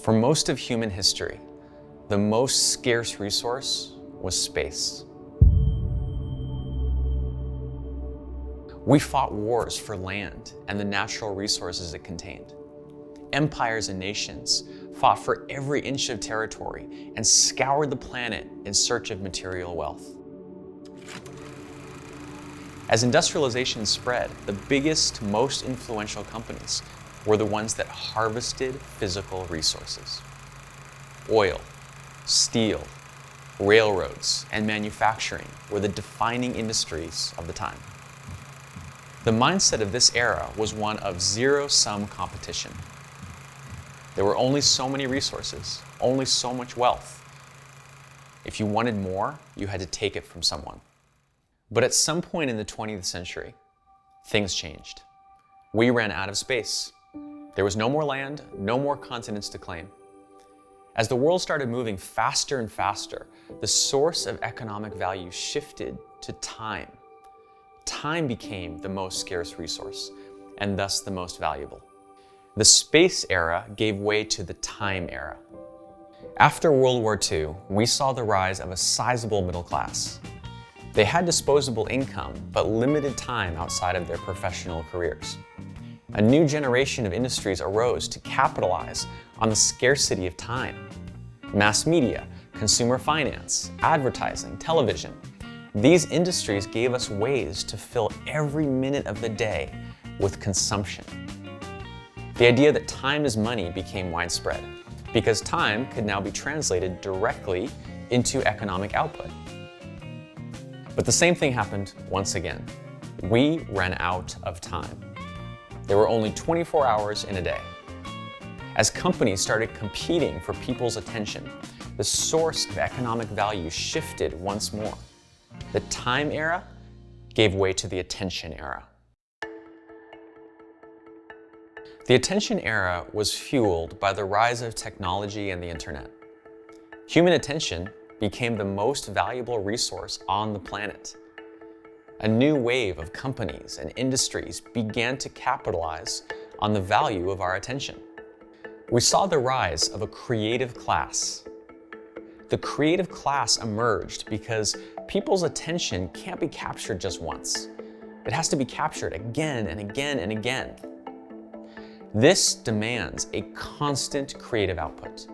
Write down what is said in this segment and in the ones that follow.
For most of human history, the most scarce resource was space. We fought wars for land and the natural resources it contained. Empires and nations fought for every inch of territory and scoured the planet in search of material wealth. As industrialization spread, the biggest, most influential companies were the ones that harvested physical resources. Oil, steel, railroads, and manufacturing were the defining industries of the time. The mindset of this era was one of zero-sum competition. There were only so many resources, only so much wealth. If you wanted more, you had to take it from someone. But at some point in the 20th century, things changed. We ran out of space. There was no more land, no more continents to claim. As the world started moving faster and faster, the source of economic value shifted to time. Time became the most scarce resource, and thus the most valuable. The space era gave way to the time era. After World War II, we saw the rise of a sizable middle class. They had disposable income, but limited time outside of their professional careers. A new generation of industries arose to capitalize on the scarcity of time. Mass media, consumer finance, advertising, television. These industries gave us ways to fill every minute of the day with consumption. The idea that time is money became widespread because time could now be translated directly into economic output. But the same thing happened once again. We ran out of time. There were only 24 hours in a day. As companies started competing for people's attention, the source of economic value shifted once more. The time era gave way to the attention era. The attention era was fueled by the rise of technology and the internet. Human attention became the most valuable resource on the planet. A new wave of companies and industries began to capitalize on the value of our attention. We saw the rise of a creative class. The creative class emerged because people's attention can't be captured just once. It has to be captured again and again and again. This demands a constant creative output.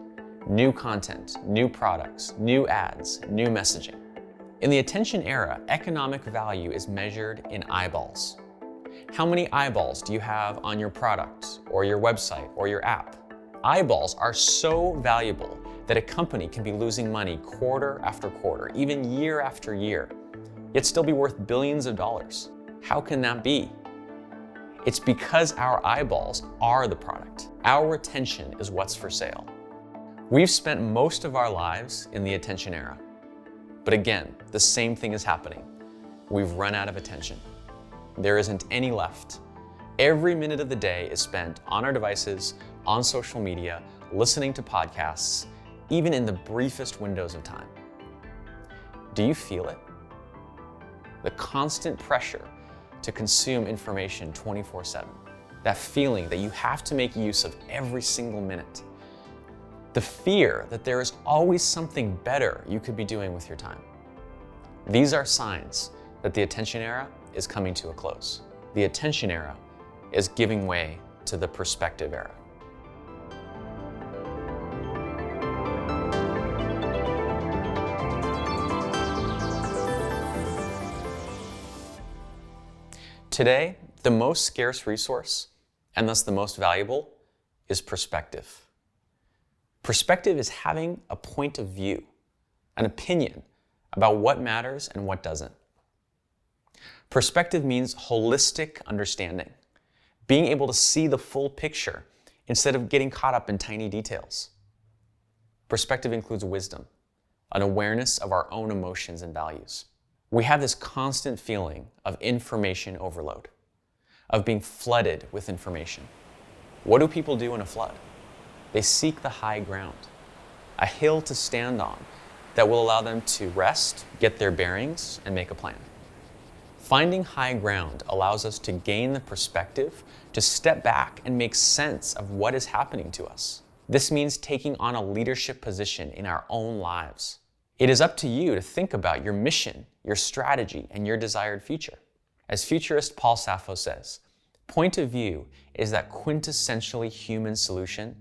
New content, new products, new ads, new messaging. In the attention era, economic value is measured in eyeballs. How many eyeballs do you have on your product or your website or your app? Eyeballs are so valuable that a company can be losing money quarter after quarter, even year after year, yet still be worth billions of dollars. How can that be? It's because our eyeballs are the product. Our attention is what's for sale. We've spent most of our lives in the attention era. But again, the same thing is happening. We've run out of attention. There isn't any left. Every minute of the day is spent on our devices, on social media, listening to podcasts, even in the briefest windows of time. Do you feel it? The constant pressure to consume information 24/7. That feeling that you have to make use of every single minute. The fear that there is always something better you could be doing with your time. These are signs that the attention era is coming to a close. The attention era is giving way to the perspective era. Today, the most scarce resource, and thus the most valuable, is perspective. Perspective is having a point of view, an opinion about what matters and what doesn't. Perspective means holistic understanding, being able to see the full picture instead of getting caught up in tiny details. Perspective includes wisdom, an awareness of our own emotions and values. We have this constant feeling of information overload, of being flooded with information. What do people do in a flood? They seek the high ground, a hill to stand on that will allow them to rest, get their bearings, and make a plan. Finding high ground allows us to gain the perspective to step back and make sense of what is happening to us. This means taking on a leadership position in our own lives. It is up to you to think about your mission, your strategy, and your desired future. As futurist Paul Sappho says, point of view is that quintessentially human solution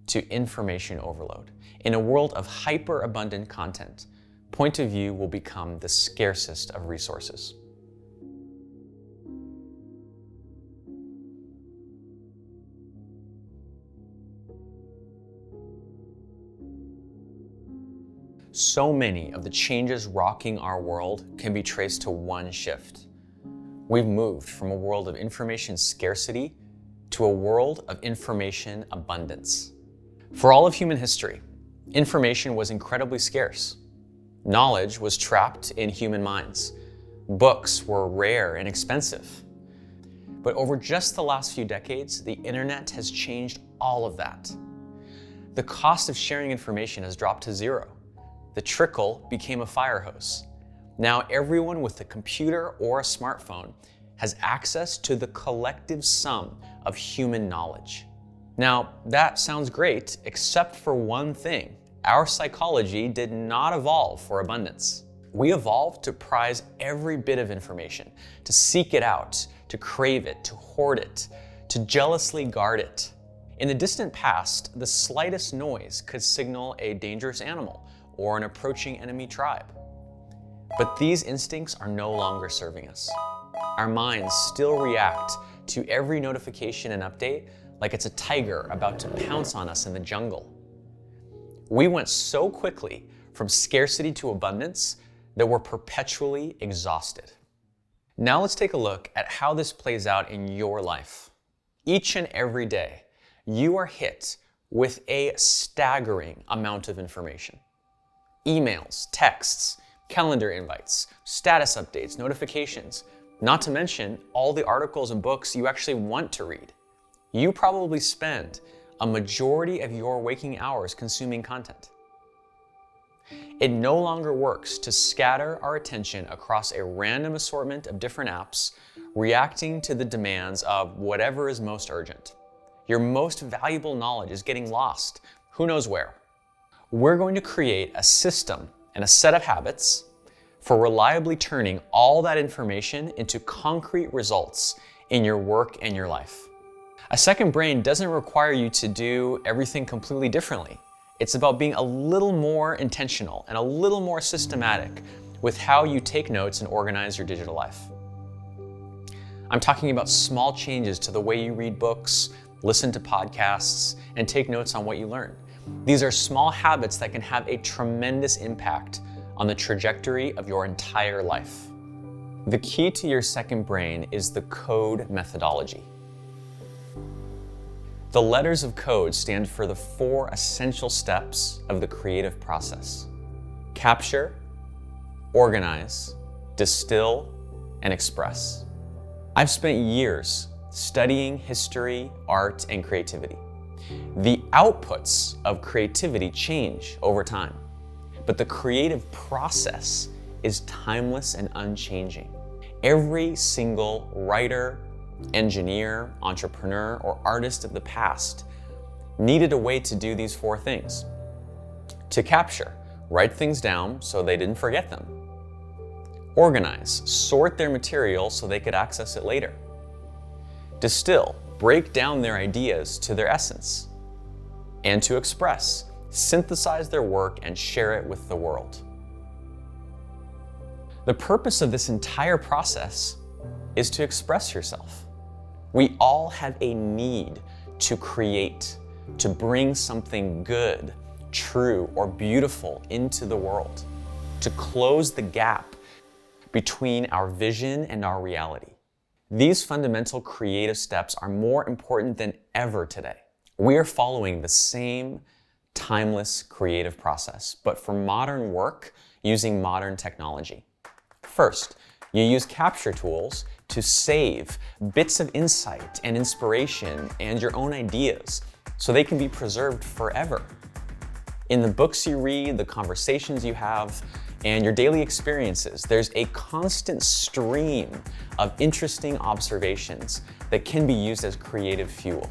to information overload. In a world of hyper-abundant content, point of view will become the scarcest of resources. So many of the changes rocking our world can be traced to one shift. We've moved from a world of information scarcity to a world of information abundance. For all of human history, information was incredibly scarce. Knowledge was trapped in human minds. Books were rare and expensive. But over just the last few decades, the internet has changed all of that. The cost of sharing information has dropped to zero. The trickle became a fire hose. Now everyone with a computer or a smartphone has access to the collective sum of human knowledge. Now that sounds great, except for one thing. Our psychology did not evolve for abundance. We evolved to prize every bit of information, to seek it out, to crave it, to hoard it, to jealously guard it. In the distant past, the slightest noise could signal a dangerous animal or an approaching enemy tribe. But these instincts are no longer serving us. Our minds still react to every notification and update like it's a tiger about to pounce on us in the jungle. We went so quickly from scarcity to abundance that we're perpetually exhausted. Now let's take a look at how this plays out in your life. Each and every day, you are hit with a staggering amount of information. Emails, texts, calendar invites, status updates, notifications, not to mention all the articles and books you actually want to read. You probably spend a majority of your waking hours consuming content. It no longer works to scatter our attention across a random assortment of different apps, reacting to the demands of whatever is most urgent. Your most valuable knowledge is getting lost, who knows where. We're going to create a system and a set of habits for reliably turning all that information into concrete results in your work and your life. A second brain doesn't require you to do everything completely differently. It's about being a little more intentional and a little more systematic with how you take notes and organize your digital life. I'm talking about small changes to the way you read books, listen to podcasts, and take notes on what you learn. These are small habits that can have a tremendous impact on the trajectory of your entire life. The key to your second brain is the code methodology. The letters of code stand for the 4 essential steps of the creative process: capture, organize, distill, and express. I've spent years studying history, art, and creativity. The outputs of creativity change over time, but the creative process is timeless and unchanging. Every single writer, engineer, entrepreneur, or artist of the past needed a way to do these 4 things. To capture, write things down so they didn't forget them. Organize, sort their material so they could access it later. Distill, break down their ideas to their essence. And to express, synthesize their work and share it with the world. The purpose of this entire process is to express yourself. We all have a need to create, to bring something good, true, or beautiful into the world, to close the gap between our vision and our reality. These fundamental creative steps are more important than ever today. We are following the same timeless creative process, but for modern work using modern technology. First, you use capture tools to save bits of insight and inspiration and your own ideas so they can be preserved forever. In the books you read, the conversations you have, and your daily experiences, there's a constant stream of interesting observations that can be used as creative fuel.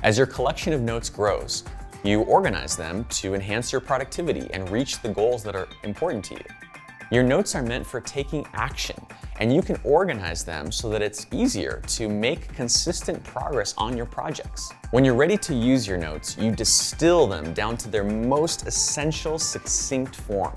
As your collection of notes grows, You organize them to enhance your productivity and reach the goals that are important to you. Your notes are meant for taking action, and you can organize them so that it's easier to make consistent progress on your projects. When you're ready to use your notes, you distill them down to their most essential, succinct form.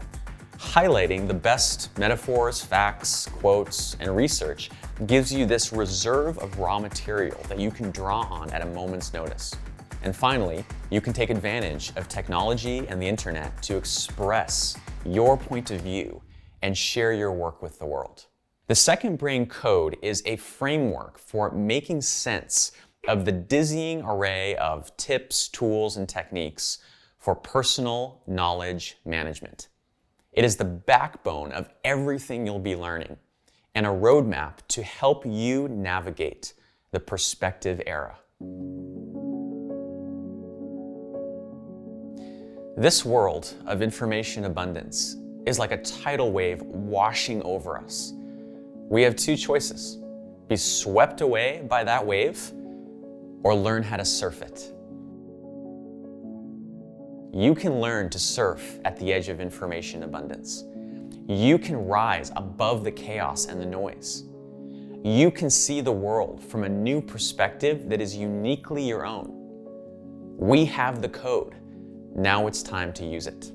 Highlighting the best metaphors, facts, quotes, and research gives you this reserve of raw material that you can draw on at a moment's notice. And finally, you can take advantage of technology and the internet to express your point of view and share your work with the world. The second brain code is a framework for making sense of the dizzying array of tips, tools, and techniques for personal knowledge management. It is the backbone of everything you'll be learning and a roadmap to help you navigate the perspective era. This world of information abundance is like a tidal wave washing over us. We have two choices: be swept away by that wave or learn how to surf it. You can learn to surf at the edge of information abundance. You can rise above the chaos and the noise. You can see the world from a new perspective that is uniquely your own. We have the code. Now it's time to use it.